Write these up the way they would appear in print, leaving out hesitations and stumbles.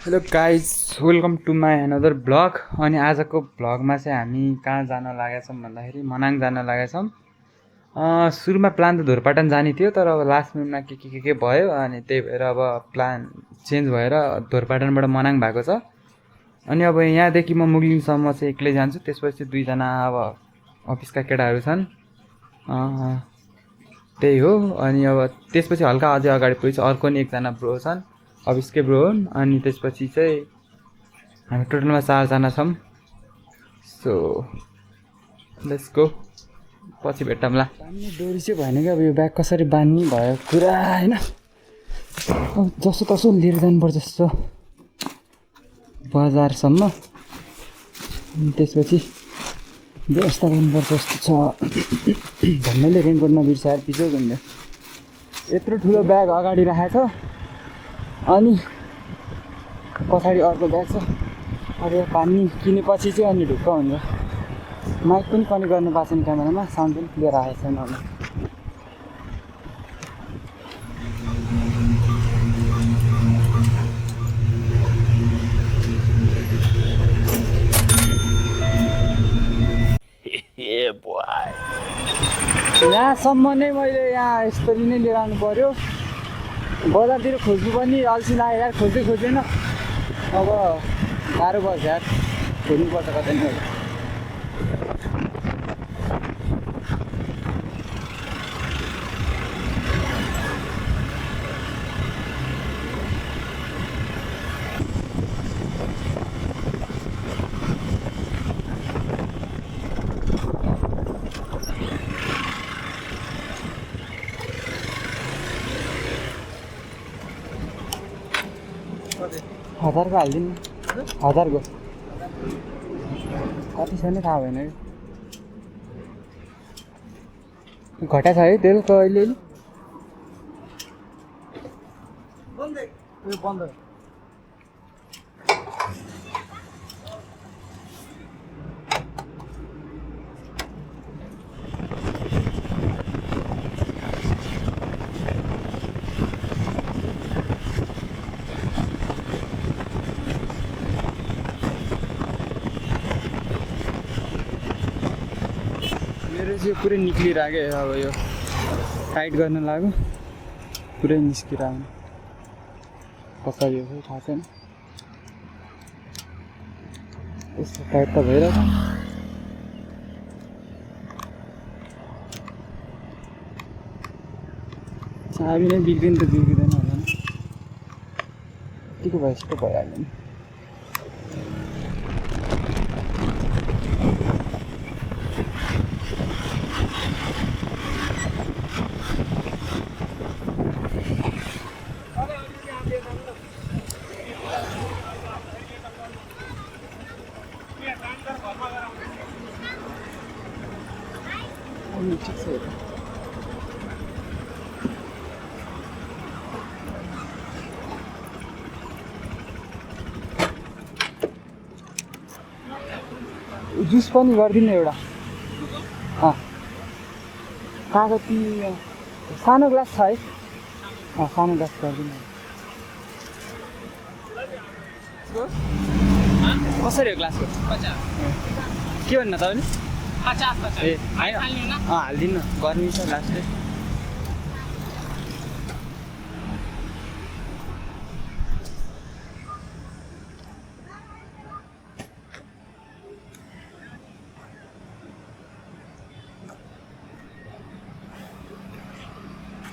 Hello guys, welcome to my another blog. अनि आजको ब्लगमा चाहिँ हामी कहाँ जान लागेका छौँ भन्दाखेरि मनाङ जान लागेका छौँ। सुरुमा प्लान त धुरपाटन जाने थियो, तर अब लास्ट मिनटमा के भयो, अनि त्यही भएर अब प्लान चेन्ज भएर धुरपाटनबाट मनाङ भएको छ। अनि अब यहाँदेखि म मुगलिङसम्म चाहिँ एक्लै जान्छु, त्यसपछि दुईजना अब अफिसका केटाहरू छन्, त्यही हो। अनि अब त्यसपछि हल्का अझै अगाडि पुगेपछि अर्को नि एकजना ब्रो छन्, अफिसकै ब्रो हुन्। अनि त्यसपछि चाहिँ हामी टोटलमा 4 जना छौँ। सो लेट्स गो, पछि भेटौँला। बान्ने डोरी चाहिँ भएन क्या, अब यो ब्याग कसरी बान्ने भयो कुरा होइन। अब जसो तसो लिएर जानुपर्छ जस्तो बजारसम्म, अनि त्यसपछि व्यवस्था गर्नुपर्छ जस्तो छ। भन्नाले रेनकोट नबिर्साएर पिछो घुम्यो। यत्रो ठुलो ब्याग अगाडि राखेको छ, अनि पछाडि अर्को ब्याग छ। अब यो पानी किनेपछि चाहिँ अनि ढुक्क हुन्छ। माइक पनि कनेक्ट गर्नु पाएको छैन क्यामेरामा, साउन्ड पनि क्लियर आएको छैन। यहाँसम्म नै मैले यहाँ यसरी नै लिएर आउनु पर्यो। बजारतिर खोज्नु पनि अल्छी लाग्यो यार, खोज्दै खोज्दैन। अब गाह्रो पर्छ यार, खोज्नुपर्छ कतै नि। हजारको हालिदिनु, 1000को कति छ नि थाहा भएन कि घटा छ है तेलको अहिले। मेरो चाहिँ पुरै निक्लिरहेको, अब यो टाइट गर्न लाग्यो, पुरै निस्किरहेको। कसरी हो थाहा छैन, यस्तो टाइट त भइरहेछ। चाबी नै बिग्रिनु त बिग्रिँदैन होला नि, यतिको भए जस्तो भइहाल्यो नि। ठिक छ। जुस पनि गरिदिनु एउटा। कागती सानो ग्लास छ है? सानो ग्लास गरिदिनु। कसरी हो ग्लासको? 50। के भन्नु तपाईँले? 50। ए होइन, हालिदिनु, गर्मी छ लास्टै।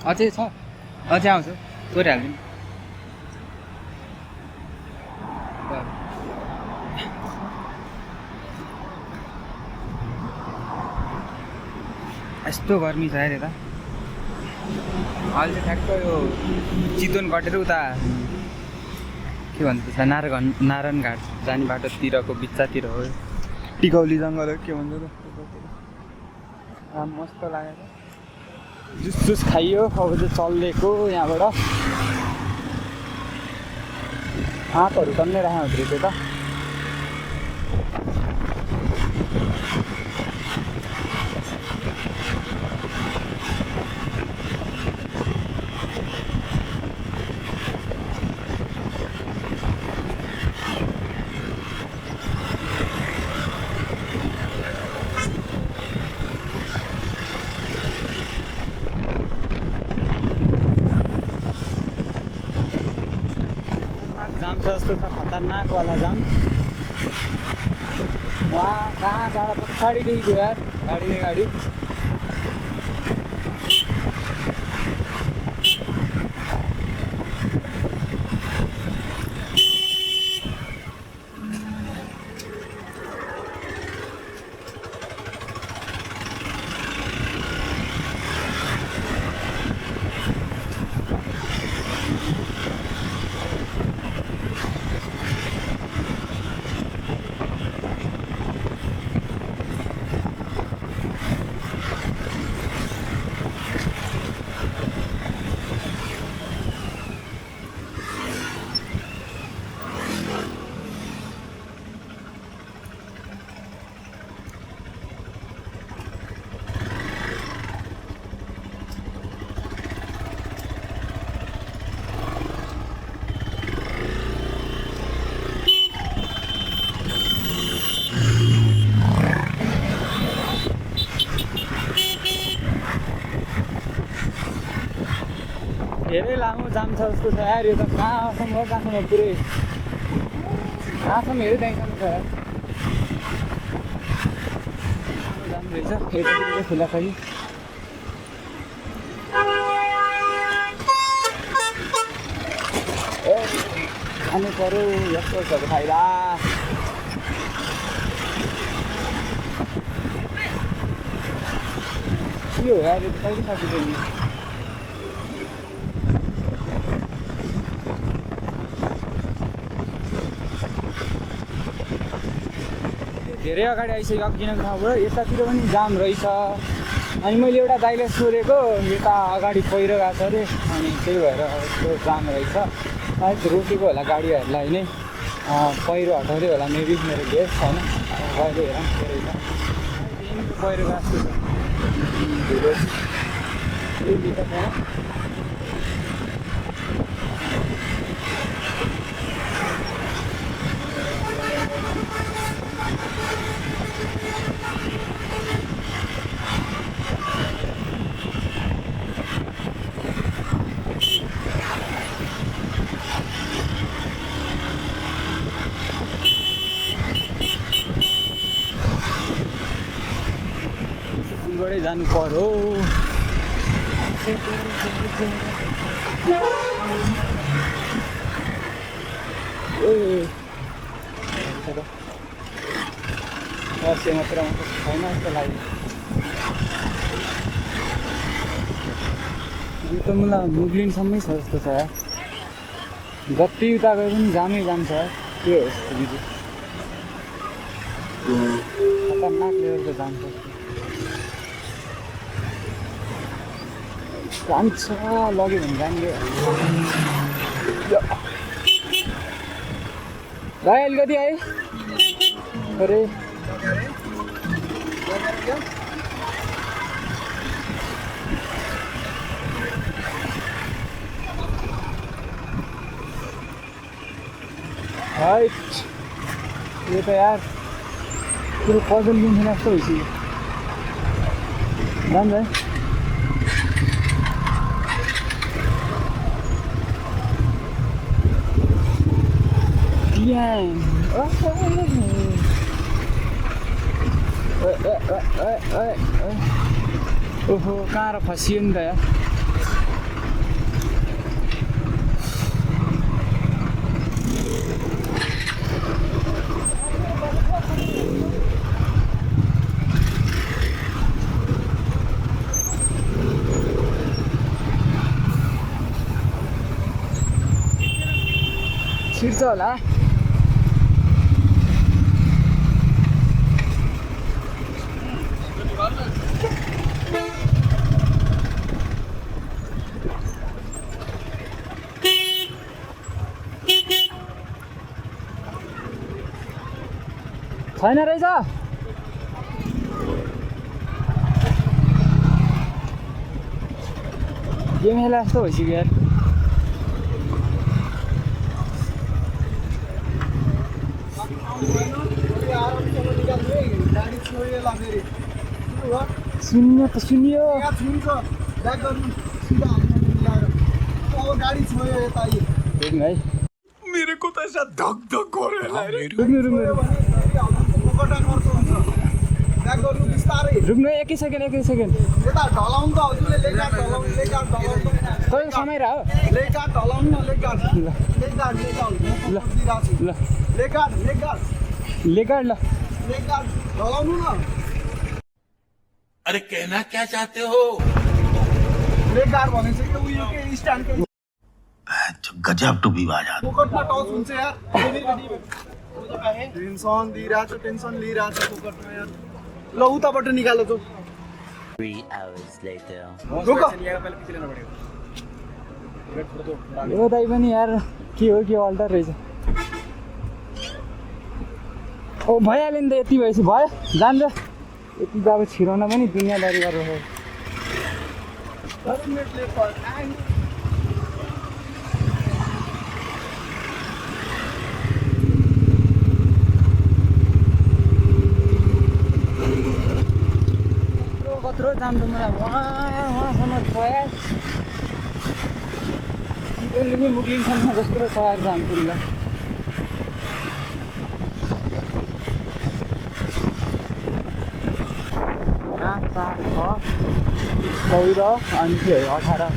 अझै छ, अझै आउँछ, तोरी हालिदिनु। यस्तो गर्मी छ यार यता। अहिले चाहिँ ठ्याक्क यो चितवन कटेर उता के भन्छ नारायण घाट जाने बाटोतिरको बिच्चातिर हो, टिकौली जङ्गल हो के भन्छ त। मस्त लागेको, जुस खाइयो। अब चाहिँ चल्लेको यहाँबाट हातहरू टन्नै राखेको हुँदो रहेछ त। जाम छ जस्तो छ, खतरनाकवाला जाम। वहाँ कहाँ टाढा पछाडिदेखिको यार गाडी नै गाडी। धेरै लामो जाम छ जस्तो छ यार। यो त कहाँसम्म कहाँसम्म पुरै कहाँसम्म हेऱ्यो त्यहीँसम्म छ यार। जाम रहेछ यतातिर खुला छ कि। ए खानु पऱ्यो यस्तो छ फाइदा। के हो यार, यो त कहिले सकिन्छ नि। धेरै अगाडि आइसक्यो अघिनको ठाउँबाट। यतातिर पनि जाम रहेछ। अनि मैले एउटा दाइलाई सोधेको, यता अगाडि पहिरो गएको छ अरे, अनि त्यही भएर यस्तो जाम रहेछ। सायद रोकेको होला गाडीहरूलाई नै, पहिरो हटाउँदै होला मेबी, मेरो गेस छैन। अहिले हेरौँ के रहेछ। पहिरो गएको बाटै जानु पर्यो। वर्षे मात्र छैन जस्तो लाग्यो। यो त मलाई मुग्लिनसम्मै छ जस्तो छ यार। जति उता गए पनि जामै जाम छ यार। के हो यस्तो बिजु खतरनाक लेभलको जाम छ। जान्छ लग्यो भने जाने भाइ। अलिकति आए अरे यो त यार पुरो पजल गेम खेला जस्तो भइसक्यो। जान्छ है ओहो कहाँ र फसियो नि त यार। छिर्छ होला। छैन रहेछ। गेम खेला जस्तो भइसक्यो यार। सुन्यो त सुन्यो। गाड़ी छोड़ो भाइ मेरे को तो रुक्नु एकै सेकेन्ड तपाईँ समय रह लेगाड ल अरे कहना क्या चाहते हो गजब टू भी बाजा टेन्सन लिइरहेछ फोकटमा यार ल उताबाट निकाल त 3 hours later. यो दाइ पनि यार के हो के अल्टर रहेछ ओ भइहाल्यो नि त यति भएपछि भयो जान्छ यति त अब छिराउन पनि दुनियाँदारी गरेर कत्रो जाम त मलाई वहाँसम्म छोया मुक्लिङसम्म जस्तो छोएर जाम पुग्ला चौध अनि 18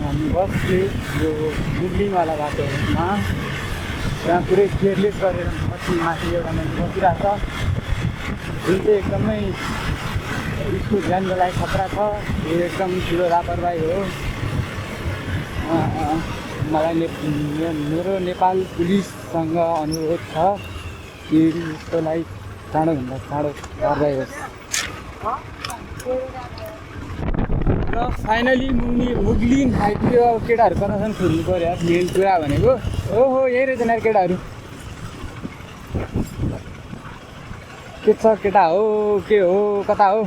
हामी बस्ने यो मुक्लिङवाला बाटोमा त्यहाँ पुरै केयरलेस गरेर पछि माथि एउटा मान्छे बसिरहेको छ जुन चाहिँ एकदमै उसको ध्यानको लागि खतरा छ यो एकदम ठुलो लापरवाही हो मलाई मेरो नेपाल पुलिससँग अनुरोध छ कि यसकोलाई चाँडोभन्दा चाँडो कारबाही होस् र फाइनली मुग्लिङ आइपुग्यो अब केटाहरू कतासम्म खोज्नु पऱ्यो यार मेन कुरा भनेको ओहो यही रहेछ यार केटाहरू के छ केटा हो के हो कता हो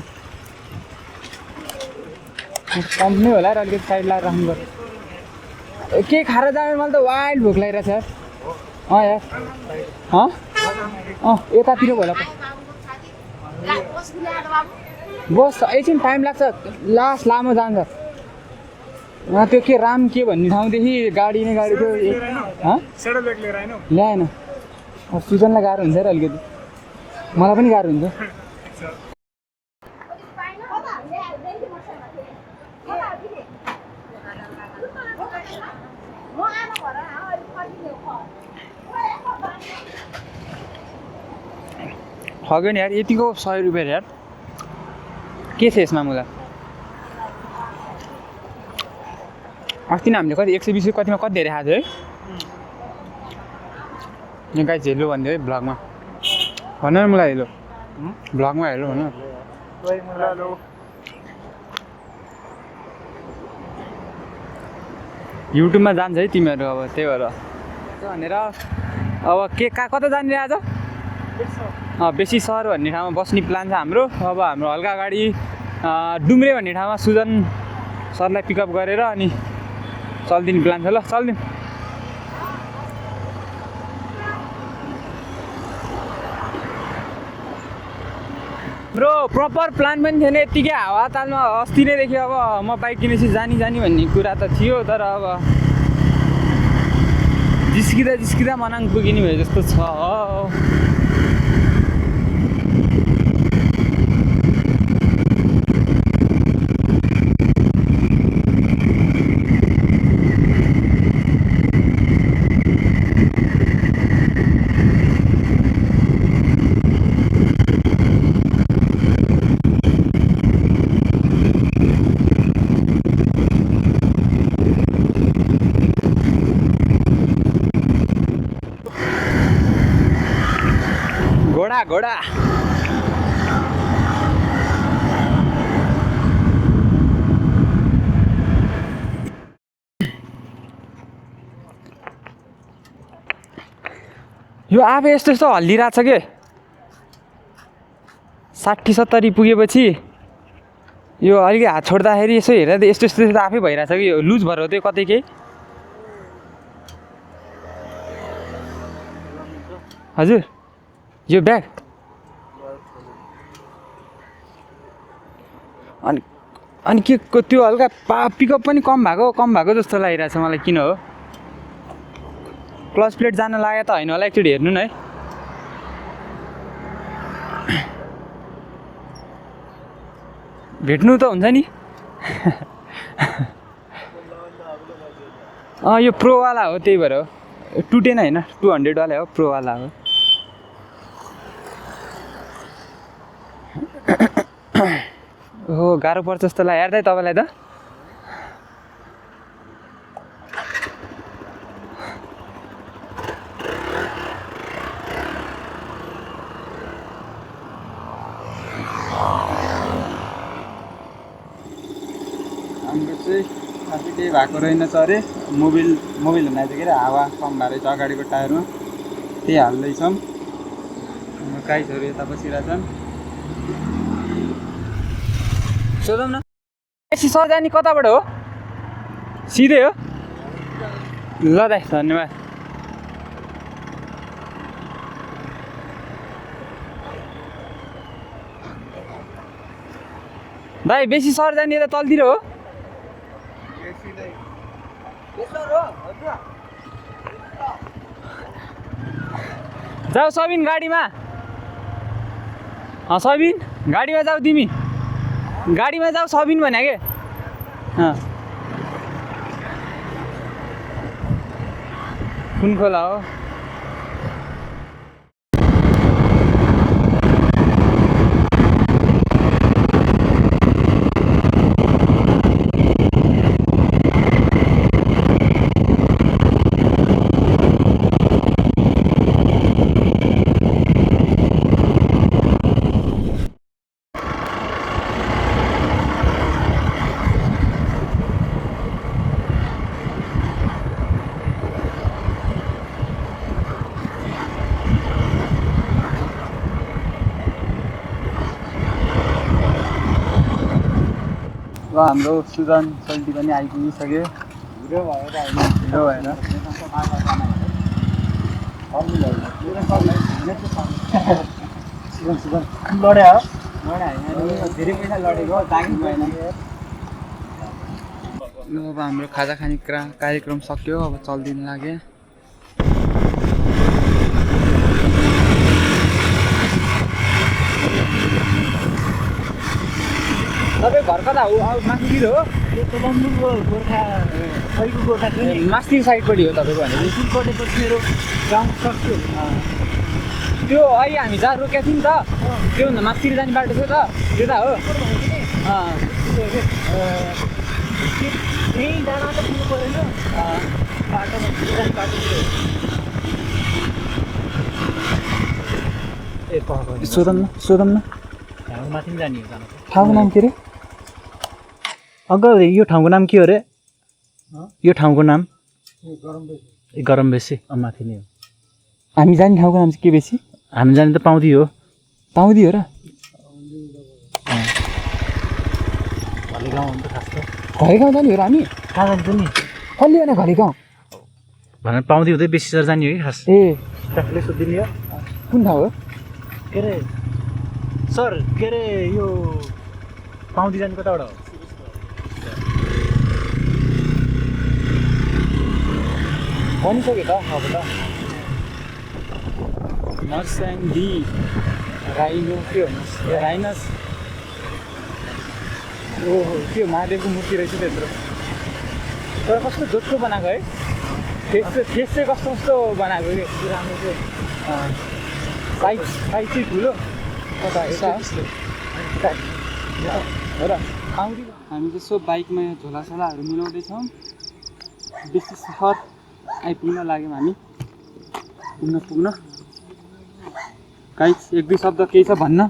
कम्पनी होला र अलिकति साइड लगाएर राख्नु पर्छ के खाएर जाने मलाई त वाइल्ड भोक लागिरहेछ यार यार यतातिर होला बस एकछिन टाइम लाग्छ लास्ट लामो जान्छ त्यो के राम के भन्ने ठाउँदेखि गाडी नै गाडी थियो ल्याएन सुजनलाई गाह्रो हुन्छ र अलिकति मलाई पनि गाह्रो हुन्छ खग्यो नि यार यतिको 100 रुपियाँ यार के छ यसमा मलाई अस्ति नै हामीले कति 120 कतिमा कति धेरै खाएको थियो है यहाँ गाई झेल्लो भन्दै है ब्लगमा भन न मलाई हेलो ब्लगमा हेलो भन युट्युबमा जान्छ है तिमीहरू अब त्यही भएर भनेर अब के कता जाने आज बेसी सहर भन्ने ठाउँमा बस्ने प्लान छ हाम्रो अब हाम्रो हल्का गाडी डुम्रे भन्ने ठाउँमा सुजन सरलाई पिकअप गरेर अनि चल्दिने प्लान छ ल चल्दिउँ ब्रो प्रपर प्लान पनि थिएन यत्तिकै हावा तालमा अस्ति नैदेखि अब म बाइक किनेपछि जानी भन्ने कुरा त थियो तर अब जिस्किँदा मनाङ पुगिने भए जस्तो छ घोडा यो आफै यस्तो हल्लिरहेछ के 60-70 पुगेपछि यो अलिकति हात छोड्दाखेरि यसो हेरेर त यस्तो त आफै भइरहेछ कि यो लुज भएर हो त्यो कतै केही हजुर यो ब्याग अनि के त्यो हल्का पिकअप पनि कम भएको जस्तो लागिरहेछ मलाई किन हो क्लच प्लेट जान लाग्यो त होइन होला एकचोटि हेर्नु न है भेट्नु त हुन्छ नि यो प्रोवाला हो त्यही भएर हो 210 होइन 200 वाला हो प्रोवाला हो ओहो गाह्रो पर्छ जस्तो लाग्यो हेर्दै तपाईँलाई त हाम्रो चाहिँ खासै केही भएको रहेनछ अरे मोबिल हुँदा चाहिँ के अरे हावा कम भएर चाहिँ अगाडिको टायरमा त्यही हाल्दैछौँ गाइसहरू यता बसिरहेछन् सोधौँ न बेसी सजानी कताबाट हो सिधै हो ल दाइ धन्यवाद दाइ बेसी सर जाने यता तलतिर हो जाऊ सबिन गाडीमा सबिन गाडीमा जाऊ तिमी गाडीमा जाऊ सबिन भने के कुन खोला हो ल हाम्रो सुजन सल्टी पनि आइपुगिसक्यो हिरो भएर लड्या हो धेरै पैसा लडेको दागी भएन अब हाम्रो खाजा खाने कार्यक्रम सक्यो अब चल्दिन लाग्यो तपाईँ घर कता हो अब मास्तिर हो मास्तिर साइडपट्टि हो तपाईँको भने मेरो गाउँ सक्छु त्यो अहिले हामी जहाँ रोकेको थियौँ नि त त्योभन्दा मास्तिर जाने बाटो थियो त त्यो त हो त्यही डाँडा त पुग्नु परेन बाटोमा जाने बाटो सोधौँ न माथि जाने हो जानु ठाउँको नाम के अरे अङ्कल यो ठाउँको नाम के हो अरे यो ठाउँको नाम गरम बेसी माथि नै हो हामी जाने ठाउँको नाम चाहिँ के बेसी हामी जाने त पाउँदी हो पाउँदी हो र घले गाउँ त खास त घरे गाउँ जाने हो र हामी कहाँ जान्छ नि कसले भने घरे गाउँ भनेर पाउँदी हुँदै बेसी सर जाने हो कि खास ए स्टाफले सोधिदिने हो कुन ठाउँ हो के अरे सर के अरे यो पाउँदी जाने कताबाट हो भनिसक्यो त अब त मर्स्याङ्गी राइनो के हो राइनस ओहो त्यो महादेवको मूर्ति रहेछ त्यत्रो तर कस्तो जोत्रो बनाएको है फेस चाहिँ कस्तो कस्तो बनाएको कि राम्रो चाहिँ साइज चाहिँ ठुलो कता यता हो र आउँदै हामी त्यसो बाइकमा झोलासोलाहरू मिलाउँदैछौँ बेसी सहर आइपुग्न लाग्यौँ हामी पुग्न गाइस एक दुई शब्द केही छ भन्न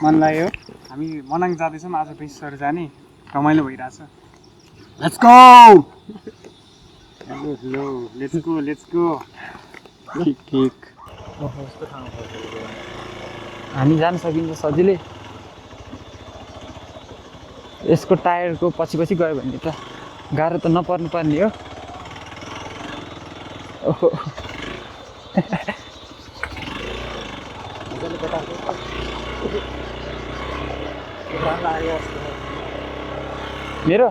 मन लाग्यो हामी मनाङ जाँदैछौँ आज बेसीसर जाने रमाइलो भइरहेछ लेट्स गो ठिक हामी जान सकिन्छ सजिलै यसको टायरको पछि गयो भने त गाह्रो त नपर्नु पर्ने हो ओहो मेरो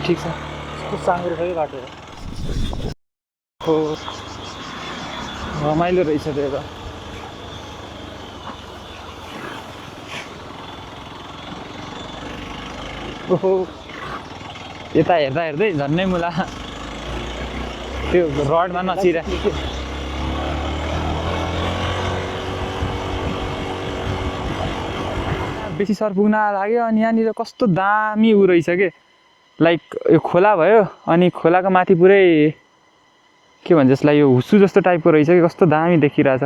ठिक छ साँगुरो बाटो ओहो रमाइलो रहेछ त्यो त ओहो यता हेर्दा हेर्दै झन्नै मुला त्यो रडमा नचिरा बेसी सर पुग्न लाग्यो अनि यहाँनिर कस्तो दामी उ रहेछ के लाइक यो खोला भयो अनि खोलाको माथि पुरै के भन्छ यसलाई यो हुस्सु जस्तो टाइपको रहेछ कि कस्तो दामी देखिरहेछ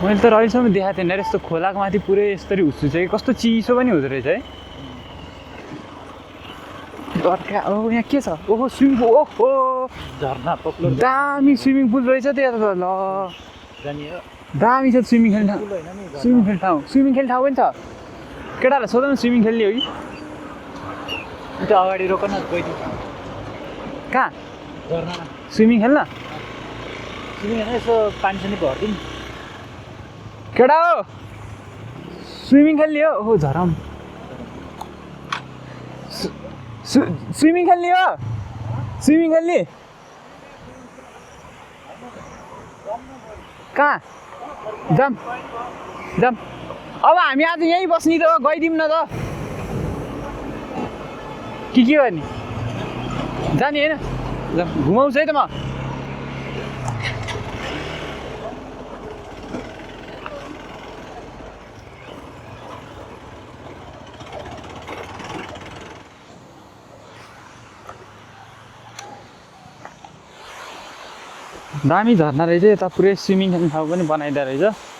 मैले त अहिलेसम्म देखाएको थिएन यस्तो खोलाको माथि पुरै यस्तरी हुस्सु चाहिँ कस्तो चिसो पनि हुँदो रहेछ है अर्का ओ यहाँ के छ ओहो स्विमिङ पुल ओहो झर्ना पक्लो दामी स्विमिङ पुल रहेछ त्यो त ल जाने हो दामी छ स्विमिङ खेल्ने ठाउँ होइन नि स्विमिङ खेल्ने ठाउँ पनि छ केटाहरूलाई सोध न स्विमिङ खेल्ने हो कि त्यो अगाडि रोक न गइदिउँ कहाँ झर्नामा स्विमिङ खेल्न तिमी होइन यसो पानी सानी भरिदिउँ केटा हो स्विमिङ खेल्ने हो ओहो झरम स्विमिङ खेल्ने हो स्विमिङ खेल्ने कहाँ जाम जाम अब हामी आज यहीँ बस्ने त गइदिउँ न त के गर्ने जाने होइन ल घुमाउँछु है त म दामी झर्ना रहेछ यता पुरै स्विमिङ खेल्ने ठाउँ पनि बनाइदिएको रहेछ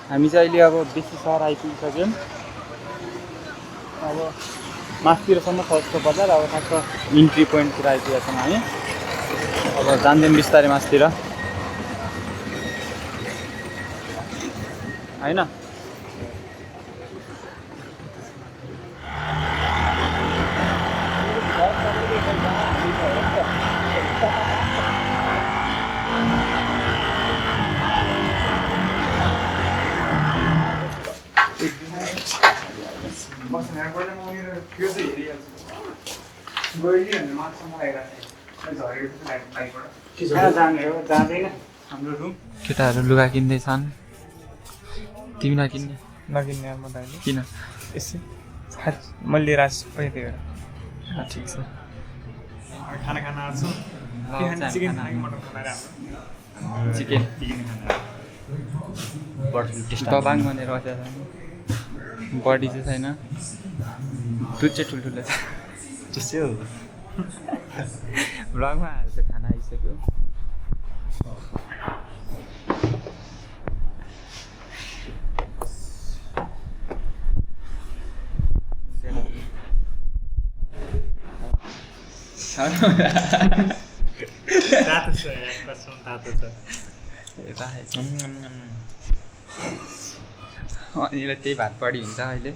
हामी चाहिँ अहिले अब बेसी सहर आइपुगिसक्यौँ अब माथितिरसम्म सस्तो बजार अब ठ्याक्क इन्ट्री पोइन्टतिर आइपुगेका छौँ हामी अब जान्छौँ बिस्तारै माथितिर होइन केटाहरू लुगा किन्दैछन् तिमी नकिन्ने नकिन्ने म त अहिले किन यसै मैले लिएर आएको छु पहिला त्यही भएर ठिक छ खाना खान आएको छु चिकन खाना कि मटन खाना चिकन दबाङ भनेर बसेको छ बडी चाहिँ छैन दुध चाहिँ ठुल्ठुलो छ त्यसै हो भ्लगमा हाल्छ खाना आइसक्यो तातो छ कसम तातो छ यता यहाँनिर त्यही भात बढी हुन्छ अहिले